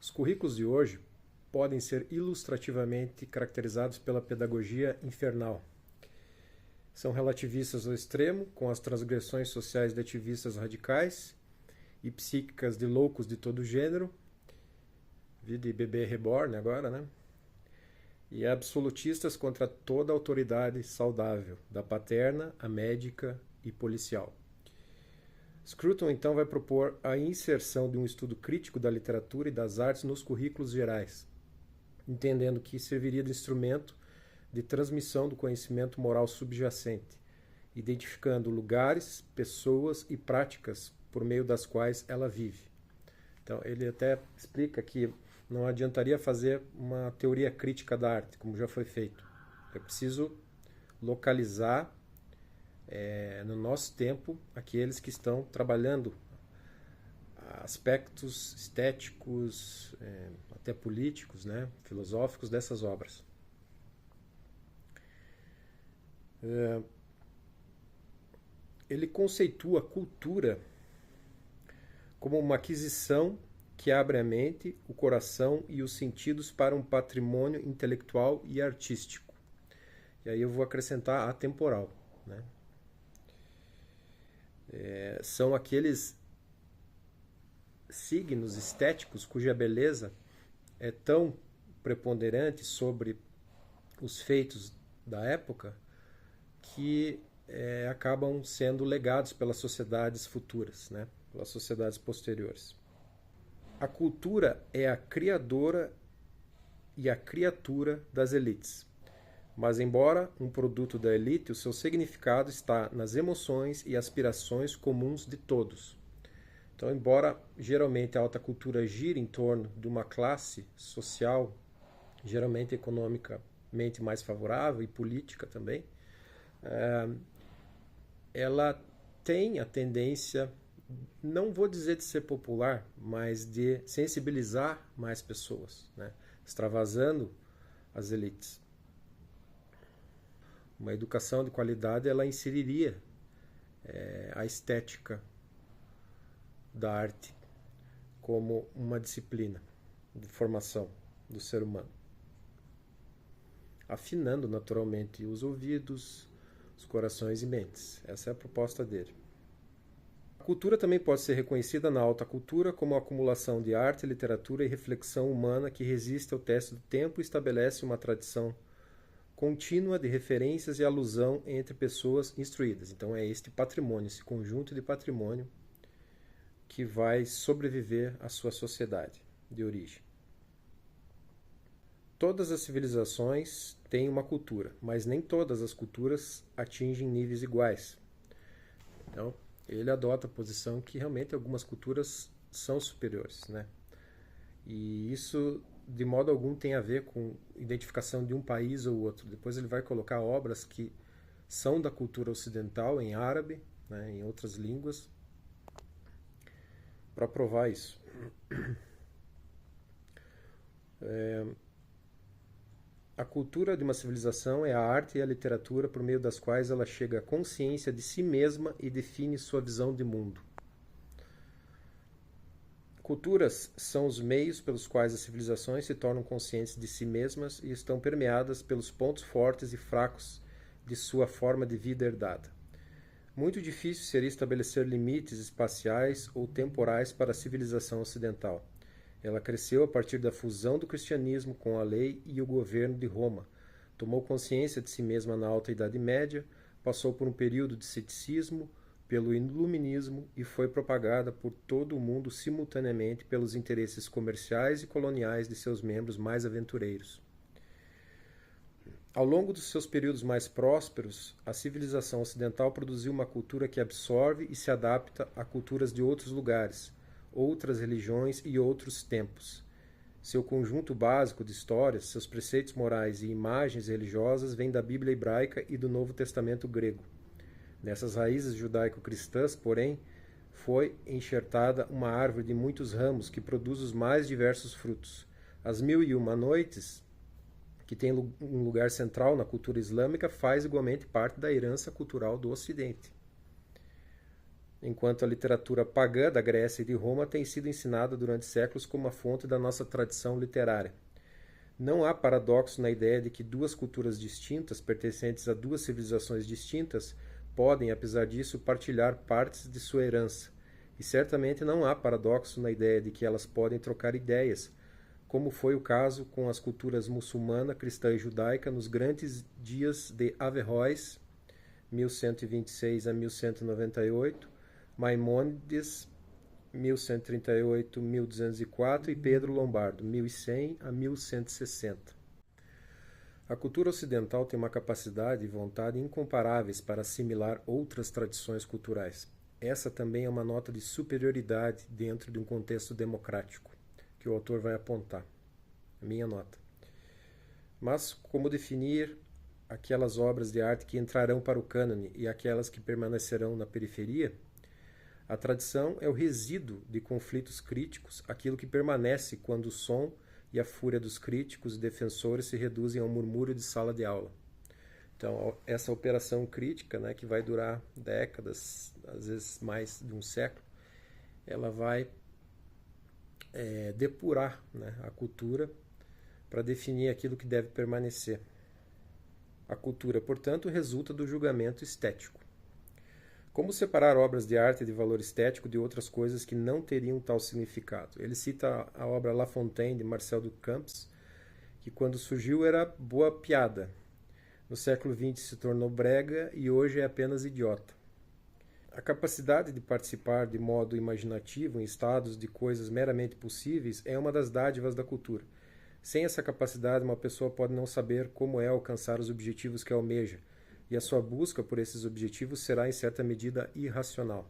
Os currículos de hoje podem ser ilustrativamente caracterizados pela pedagogia infernal. São relativistas ao extremo, com as transgressões sociais de ativistas radicais e psíquicas de loucos de todo gênero, vida e bebê reborn agora, né? E absolutistas contra toda autoridade saudável, da paterna, a médica e policial. Scruton, então, vai propor a inserção de um estudo crítico da literatura e das artes nos currículos gerais, entendendo que serviria de instrumento de transmissão do conhecimento moral subjacente, identificando lugares, pessoas e práticas por meio das quais ela vive. Então, ele até explica que não adiantaria fazer uma teoria crítica da arte, como já foi feito. É preciso localizar no nosso tempo aqueles que estão trabalhando aspectos estéticos, até políticos, né, filosóficos dessas obras. Ele conceitua a cultura como uma aquisição que abre a mente, o coração e os sentidos para um patrimônio intelectual e artístico. E aí eu vou acrescentar atemporal, né? São aqueles signos estéticos cuja beleza é tão preponderante sobre os feitos da época que acabam sendo legados pelas sociedades futuras, né? Pelas sociedades posteriores. A cultura é a criadora e a criatura das elites. Mas, embora um produto da elite, o seu significado está nas emoções e aspirações comuns de todos. Então, embora geralmente a alta cultura gire em torno de uma classe social, geralmente economicamente mais favorável e política também, ela tem a tendência, não vou dizer de ser popular, mas de sensibilizar mais pessoas, né? Extravasando as elites. Uma educação de qualidade, ela inseriria a estética da arte como uma disciplina de formação do ser humano, afinando naturalmente os ouvidos, os corações e mentes. Essa é a proposta dele. A cultura também pode ser reconhecida na alta cultura como a acumulação de arte, literatura e reflexão humana que resiste ao teste do tempo e estabelece uma tradição contínua de referências e alusão entre pessoas instruídas. Então é este patrimônio, esse conjunto de patrimônio que vai sobreviver à sua sociedade de origem. Todas as civilizações têm uma cultura, mas nem todas as culturas atingem níveis iguais. Então, ele adota a posição que realmente algumas culturas são superiores, né? E isso, de modo algum, tem a ver com identificação de um país ou outro. Depois ele vai colocar obras que são da cultura ocidental, em árabe, né, em outras línguas, para provar isso. A cultura de uma civilização é a arte e a literatura por meio das quais ela chega à consciência de si mesma e define sua visão de mundo. Culturas são os meios pelos quais as civilizações se tornam conscientes de si mesmas e estão permeadas pelos pontos fortes e fracos de sua forma de vida herdada. Muito difícil seria estabelecer limites espaciais ou temporais para a civilização ocidental. Ela cresceu a partir da fusão do cristianismo com a lei e o governo de Roma. Tomou consciência de si mesma na Alta Idade Média, passou por um período de ceticismo, pelo iluminismo e foi propagada por todo o mundo simultaneamente pelos interesses comerciais e coloniais de seus membros mais aventureiros. Ao longo dos seus períodos mais prósperos, a civilização ocidental produziu uma cultura que absorve e se adapta a culturas de outros lugares, outras religiões e outros tempos. Seu conjunto básico de histórias, seus preceitos morais e imagens religiosas vêm da Bíblia hebraica e do Novo Testamento grego. Nessas raízes judaico-cristãs, porém, foi enxertada uma árvore de muitos ramos que produz os mais diversos frutos. As 1001 Noites, que tem um lugar central na cultura islâmica, faz igualmente parte da herança cultural do Ocidente. enquanto a literatura pagã da Grécia e de Roma tem sido ensinada durante séculos como a fonte da nossa tradição literária. Não há paradoxo na ideia de que duas culturas distintas, pertencentes a duas civilizações distintas, podem, apesar disso, partilhar partes de sua herança. E certamente não há paradoxo na ideia de que elas podem trocar ideias, como foi o caso com as culturas muçulmana, cristã e judaica nos grandes dias de Averroes, 1126 a 1198, Maimônides, 1138-1204 e Pedro Lombardo, 1100 a 1160. A cultura ocidental tem uma capacidade e vontade incomparáveis para assimilar outras tradições culturais. Essa também é uma nota de superioridade dentro de um contexto democrático, que o autor vai apontar. A minha nota. Mas como definir aquelas obras de arte que entrarão para o cânone e aquelas que permanecerão na periferia? A tradição é o resíduo de conflitos críticos, aquilo que permanece quando o som e a fúria dos críticos e defensores se reduzem a um murmúrio de sala de aula. Então, essa operação crítica, né, que vai durar décadas, às vezes mais de um século, ela vai depurar, né, a cultura para definir aquilo que deve permanecer. A cultura, portanto, resulta do julgamento estético. Como separar obras de arte de valor estético de outras coisas que não teriam tal significado? Ele cita a obra La Fontaine, de Marcel Duchamp, que quando surgiu era boa piada. No século XX se tornou brega e hoje é apenas idiota. A capacidade de participar de modo imaginativo em estados de coisas meramente possíveis é uma das dádivas da cultura. Sem essa capacidade, uma pessoa pode não saber como é alcançar os objetivos que almeja, e a sua busca por esses objetivos será, em certa medida, irracional.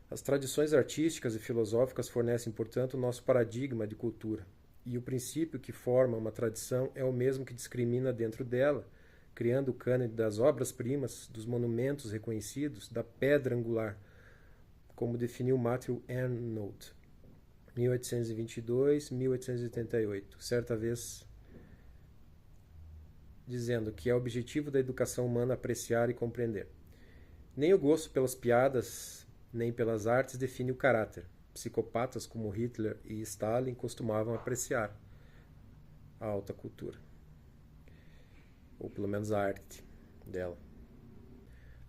As tradições artísticas e filosóficas fornecem, portanto, o nosso paradigma de cultura, e o princípio que forma uma tradição é o mesmo que discrimina dentro dela, criando o cânone das obras-primas, dos monumentos reconhecidos, da pedra angular, como definiu Matthew Arnold, 1822-1888, certa vez dizendo que é objetivo da educação humana apreciar e compreender. Nem o gosto pelas piadas, nem pelas artes define o caráter. Psicopatas como Hitler e Stalin costumavam apreciar a alta cultura, ou pelo menos a arte dela.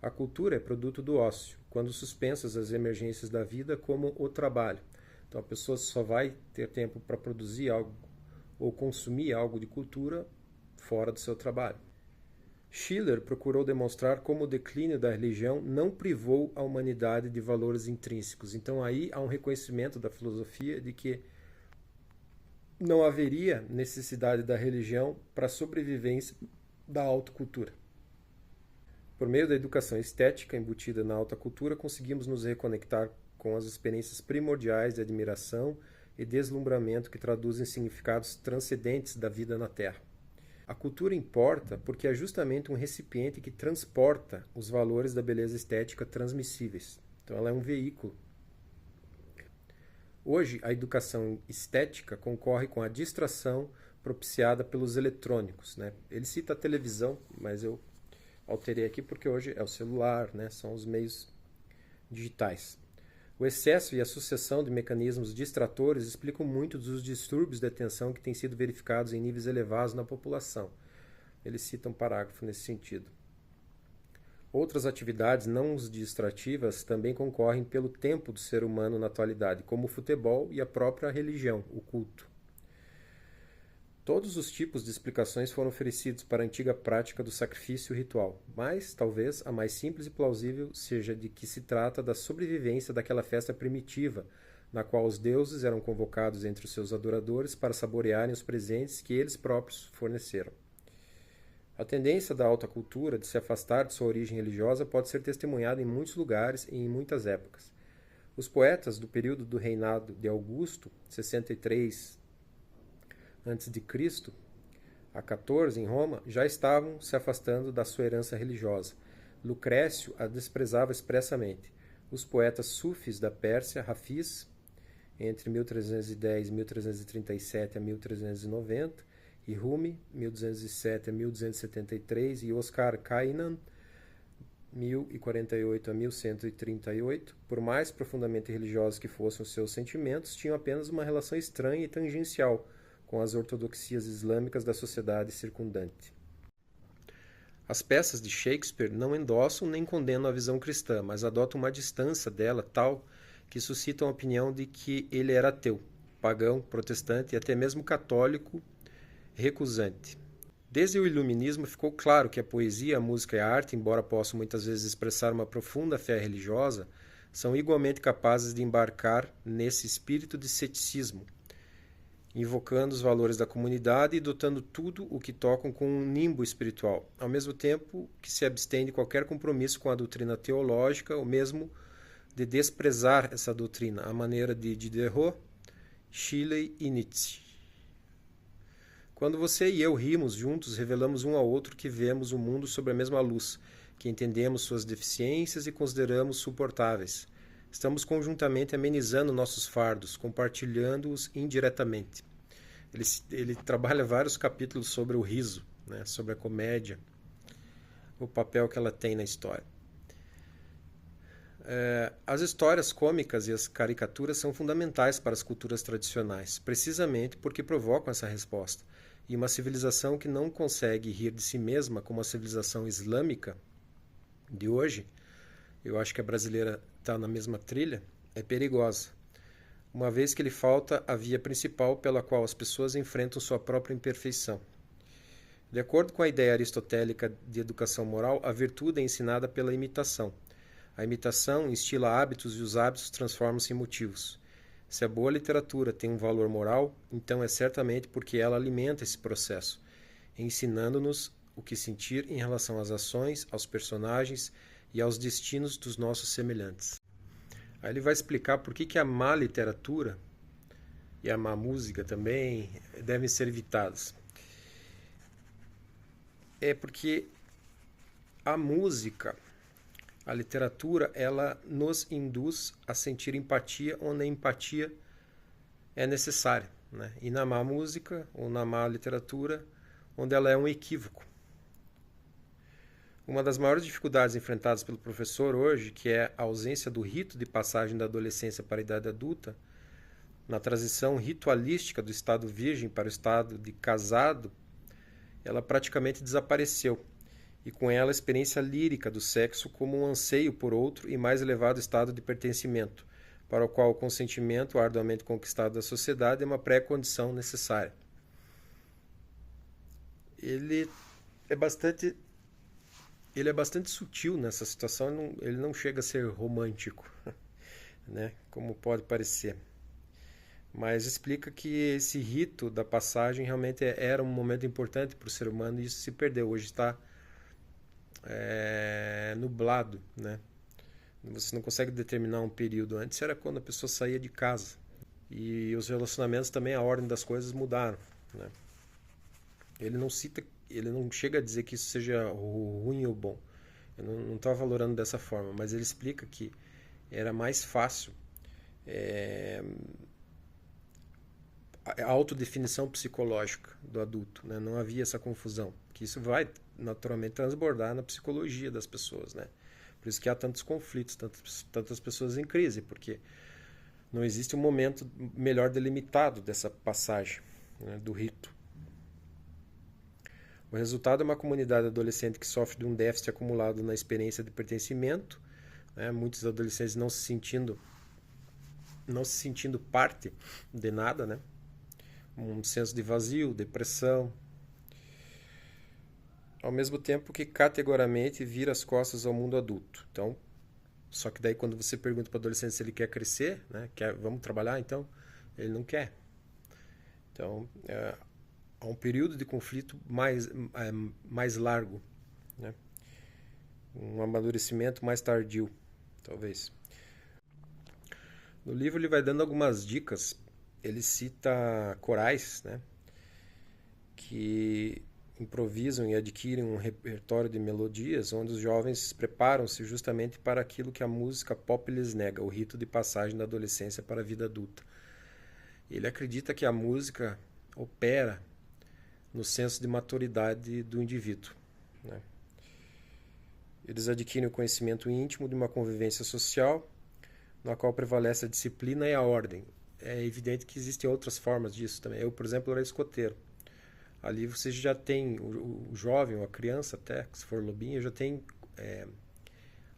A cultura é produto do ócio, quando suspensas as emergências da vida como o trabalho. Então a pessoa só vai ter tempo para produzir algo ou consumir algo de cultura fora do seu trabalho. Schiller procurou demonstrar como o declínio da religião não privou a humanidade de valores intrínsecos. Então aí há um reconhecimento da filosofia de que não haveria necessidade da religião para a sobrevivência da alta cultura. Por meio da educação estética embutida na alta cultura, conseguimos nos reconectar com as experiências primordiais de admiração e deslumbramento que traduzem significados transcendentes da vida na Terra. A cultura importa porque é justamente um recipiente que transporta os valores da beleza estética transmissíveis. Então ela é um veículo. Hoje, a educação estética concorre com a distração propiciada pelos eletrônicos, né? Ele cita a televisão, mas eu alterei aqui porque hoje é o celular, né? São os meios digitais. O excesso e a sucessão de mecanismos distratores explicam muito dos distúrbios de atenção que têm sido verificados em níveis elevados na população. Ele cita um parágrafo nesse sentido. Outras atividades não distrativas também concorrem pelo tempo do ser humano na atualidade, como o futebol e a própria religião, o culto. Todos os tipos de explicações foram oferecidos para a antiga prática do sacrifício ritual, mas talvez a mais simples e plausível seja de que se trata da sobrevivência daquela festa primitiva, na qual os deuses eram convocados entre os seus adoradores para saborearem os presentes que eles próprios forneceram. A tendência da alta cultura de se afastar de sua origem religiosa pode ser testemunhada em muitos lugares e em muitas épocas. Os poetas do período do reinado de Augusto, 63 a.C., a 14 em Roma, já estavam se afastando da sua herança religiosa. Lucrécio a desprezava expressamente. Os poetas sufis da Pérsia, Hafiz, entre 1310 e 1337 a 1390, e Rumi, 1207 a 1273, e Oscar Kainan, 1048 a 1138, por mais profundamente religiosos que fossem os seus sentimentos, tinham apenas uma relação estranha e tangencial com as ortodoxias islâmicas da sociedade circundante. As peças de Shakespeare não endossam nem condenam a visão cristã, mas adotam uma distância dela tal que suscitam a opinião de que ele era ateu, pagão, protestante e até mesmo católico recusante. Desde o Iluminismo ficou claro que a poesia, a música e a arte, embora possam muitas vezes expressar uma profunda fé religiosa, são igualmente capazes de embarcar nesse espírito de ceticismo, invocando os valores da comunidade e dotando tudo o que tocam com um nimbo espiritual, ao mesmo tempo que se abstém de qualquer compromisso com a doutrina teológica, ou mesmo de desprezar essa doutrina, à maneira de Diderot, Shelley e Nietzsche. Quando você e eu rimos juntos, revelamos um ao outro que vemos o mundo sob a mesma luz, que entendemos suas deficiências e consideramos suportáveis. Estamos conjuntamente amenizando nossos fardos, compartilhando-os indiretamente. Ele trabalha vários capítulos sobre o riso, né, sobre a comédia, o papel que ela tem na história. As histórias cômicas e as caricaturas são fundamentais para as culturas tradicionais, precisamente porque provocam essa resposta. E uma civilização que não consegue rir de si mesma, como a civilização islâmica de hoje, eu acho que a brasileira está na mesma trilha, é perigosa, uma vez que lhe falta a via principal pela qual as pessoas enfrentam sua própria imperfeição. De acordo com a ideia aristotélica de educação moral, a virtude é ensinada pela imitação. A imitação instila hábitos e os hábitos transformam-se em motivos. Se a boa literatura tem um valor moral, então é certamente porque ela alimenta esse processo, ensinando-nos o que sentir em relação às ações, aos personagens e aos destinos dos nossos semelhantes. Aí ele vai explicar por que a má literatura e a má música também devem ser evitadas. É porque a música, a literatura, ela nos induz a sentir empatia onde a empatia é necessária, né? E na má música ou na má literatura, onde ela é um equívoco. Uma das maiores dificuldades enfrentadas pelo professor hoje, que é a ausência do rito de passagem da adolescência para a idade adulta, na transição ritualística do estado virgem para o estado de casado, ela praticamente desapareceu. E com ela a experiência lírica do sexo como um anseio por outro e mais elevado estado de pertencimento, para o qual o consentimento arduamente conquistado da sociedade é uma pré-condição necessária. Ele é bastante sutil nessa situação, ele não chega a ser romântico, né, como pode parecer. Mas explica que esse rito da passagem realmente era um momento importante para o ser humano e isso se perdeu. Hoje está nublado, né? Você não consegue determinar um período. Antes era quando a pessoa saía de casa. E os relacionamentos também, a ordem das coisas mudaram, né? Ele não chega a dizer que isso seja ruim ou bom. Eu não estou valorando dessa forma, mas ele explica que era mais fácil a autodefinição psicológica do adulto, né? Não havia essa confusão, que isso vai naturalmente transbordar na psicologia das pessoas, né? Por isso que há tantos conflitos, tantas pessoas em crise, porque não existe um momento melhor delimitado dessa passagem, né, do rito. O resultado é uma comunidade adolescente que sofre de um déficit acumulado na experiência de pertencimento, né? Muitos adolescentes não se sentindo parte de nada, né? Um senso de vazio, depressão, ao mesmo tempo que categoricamente vira as costas ao mundo adulto. Então, só que daí quando você pergunta para o adolescente se ele quer crescer, né, vamos trabalhar, então ele não quer. Então, há um período de conflito mais largo, né? Um amadurecimento mais tardio, talvez. No livro ele vai dando algumas dicas. Ele cita corais, né, que improvisam e adquirem um repertório de melodias onde os jovens preparam-se justamente para aquilo que a música pop lhes nega, o rito de passagem da adolescência para a vida adulta. Ele acredita que a música opera no senso de maturidade do indivíduo, né? Eles adquirem o conhecimento íntimo de uma convivência social, na qual prevalece a disciplina e a ordem. É evidente que existem outras formas disso também. Eu, por exemplo, era escoteiro. Ali você já tem o jovem, ou a criança até, se for lobinho, já tem,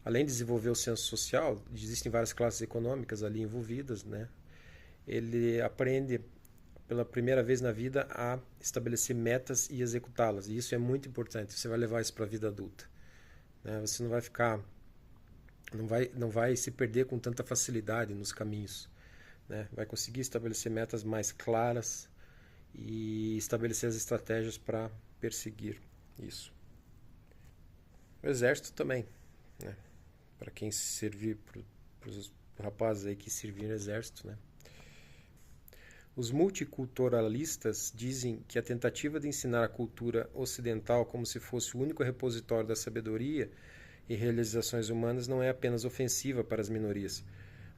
além de desenvolver o senso social, existem várias classes econômicas ali envolvidas, né? Ele aprende pela primeira vez na vida a estabelecer metas e executá-las. E isso é muito importante. Você vai levar isso para a vida adulta, né? Você não vai ficar, não vai se perder com tanta facilidade nos caminhos, né? Vai conseguir estabelecer metas mais claras e estabelecer as estratégias para perseguir isso. O exército também, né? Para quem servir, para os rapazes aí que serviram no exército, né? Os multiculturalistas dizem que a tentativa de ensinar a cultura ocidental como se fosse o único repositório da sabedoria e realizações humanas não é apenas ofensiva para as minorias,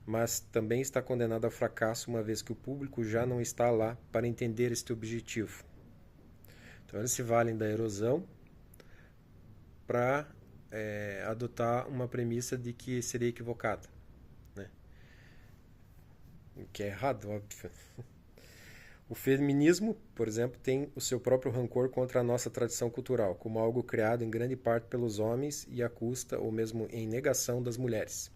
mas também está condenada ao fracasso, uma vez que o público já não está lá para entender este objetivo. Então eles se valem da erosão para adotar uma premissa de que seria equivocada, né? O que é errado, óbvio. O feminismo, por exemplo, tem o seu próprio rancor contra a nossa tradição cultural, como algo criado em grande parte pelos homens e à custa ou mesmo em negação das mulheres.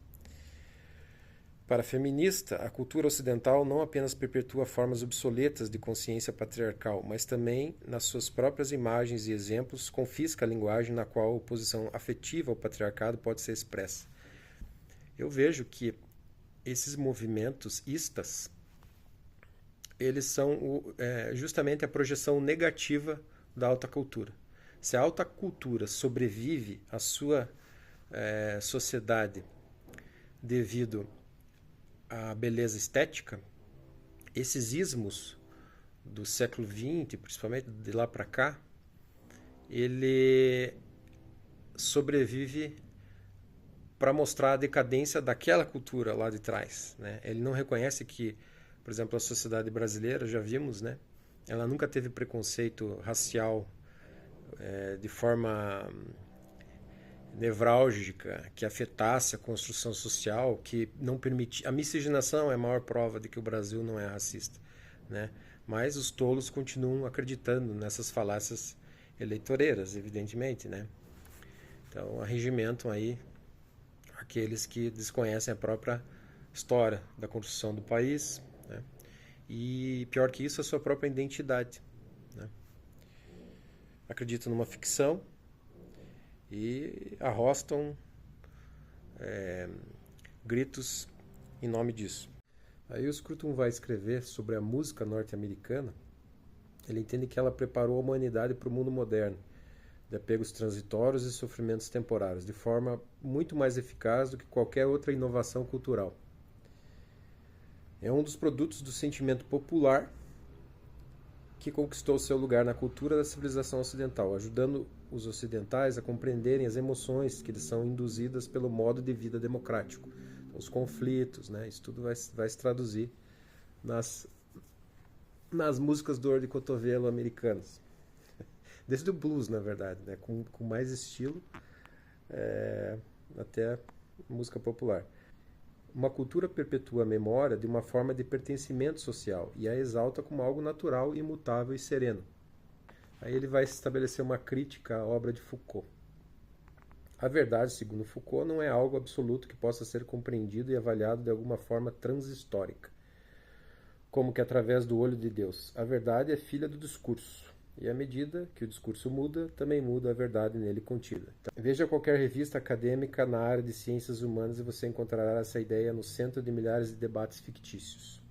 Para a feminista, a cultura ocidental não apenas perpetua formas obsoletas de consciência patriarcal, mas também, nas suas próprias imagens e exemplos, confisca a linguagem na qual a oposição afetiva ao patriarcado pode ser expressa. Eu vejo que esses movimentos istas, eles são justamente a projeção negativa da alta cultura. Se a alta cultura sobrevive à sua sociedade devido à beleza estética, esses ismos do século XX, principalmente de lá para cá, ele sobrevive para mostrar a decadência daquela cultura lá de trás, né? Ele não reconhece que, por exemplo, a sociedade brasileira, já vimos, né? Ela nunca teve preconceito racial de forma nevrálgica, que afetasse a construção social, que não permitia... A miscigenação é a maior prova de que o Brasil não é racista, né? Mas os tolos continuam acreditando nessas falácias eleitoreiras, evidentemente, né? Então, arregimentam aí aqueles que desconhecem a própria história da construção do país, né? E, pior que isso, a sua própria identidade, né? Acreditam numa ficção e arrostam gritos em nome disso. Aí o Scruton vai escrever sobre a música norte-americana. Ele entende que ela preparou a humanidade para o mundo moderno, de apegos transitórios e sofrimentos temporários, de forma muito mais eficaz do que qualquer outra inovação cultural. É um dos produtos do sentimento popular que conquistou seu lugar na cultura da civilização ocidental, ajudando os ocidentais a compreenderem as emoções que lhes são induzidas pelo modo de vida democrático. Então, os conflitos, né? Isso tudo vai se traduzir nas músicas dor de cotovelo americanas. Desde o blues, na verdade, né? Com mais estilo, até música popular. Uma cultura perpetua a memória de uma forma de pertencimento social e a exalta como algo natural, imutável e sereno. Aí ele vai estabelecer uma crítica à obra de Foucault. A verdade, segundo Foucault, não é algo absoluto que possa ser compreendido e avaliado de alguma forma transhistórica, como que através do olho de Deus. A verdade é filha do discurso. E à medida que o discurso muda, também muda a verdade nele contida. Então, veja qualquer revista acadêmica na área de ciências humanas e você encontrará essa ideia no centro de milhares de debates fictícios.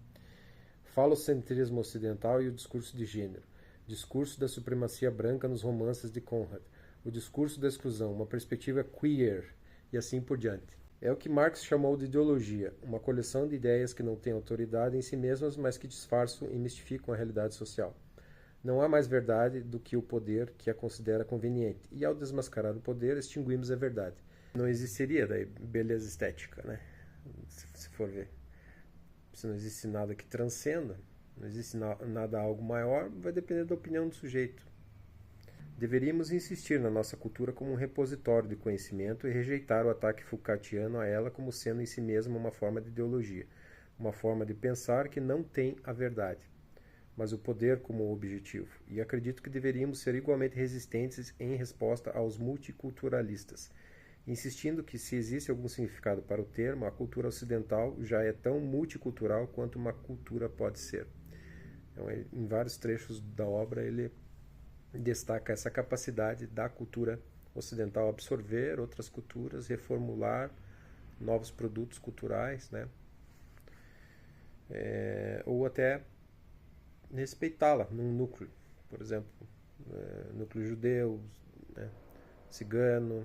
Falocentrismo ocidental e o discurso de gênero. Discurso da supremacia branca nos romances de Conrad. O discurso da exclusão, uma perspectiva queer, e assim por diante. É o que Marx chamou de ideologia, uma coleção de ideias que não têm autoridade em si mesmas, mas que disfarçam e mistificam a realidade social. Não há mais verdade do que o poder que a considera conveniente, e ao desmascarar o poder, extinguimos a verdade. Não existiria daí beleza estética, né? Se for ver. Se não existe nada que transcenda, não existe nada algo maior, vai depender da opinião do sujeito. Deveríamos insistir na nossa cultura como um repositório de conhecimento e rejeitar o ataque Foucaultiano a ela como sendo em si mesma uma forma de ideologia, uma forma de pensar que não tem a verdade, mas o poder como objetivo. E acredito que deveríamos ser igualmente resistentes em resposta aos multiculturalistas, insistindo que se existe algum significado para o termo, a cultura ocidental já é tão multicultural quanto uma cultura pode ser. Então, em vários trechos da obra, ele destaca essa capacidade da cultura ocidental absorver outras culturas, reformular novos produtos culturais, né? Ou até respeitá-la num núcleo, por exemplo, núcleo judeu, né? Cigano,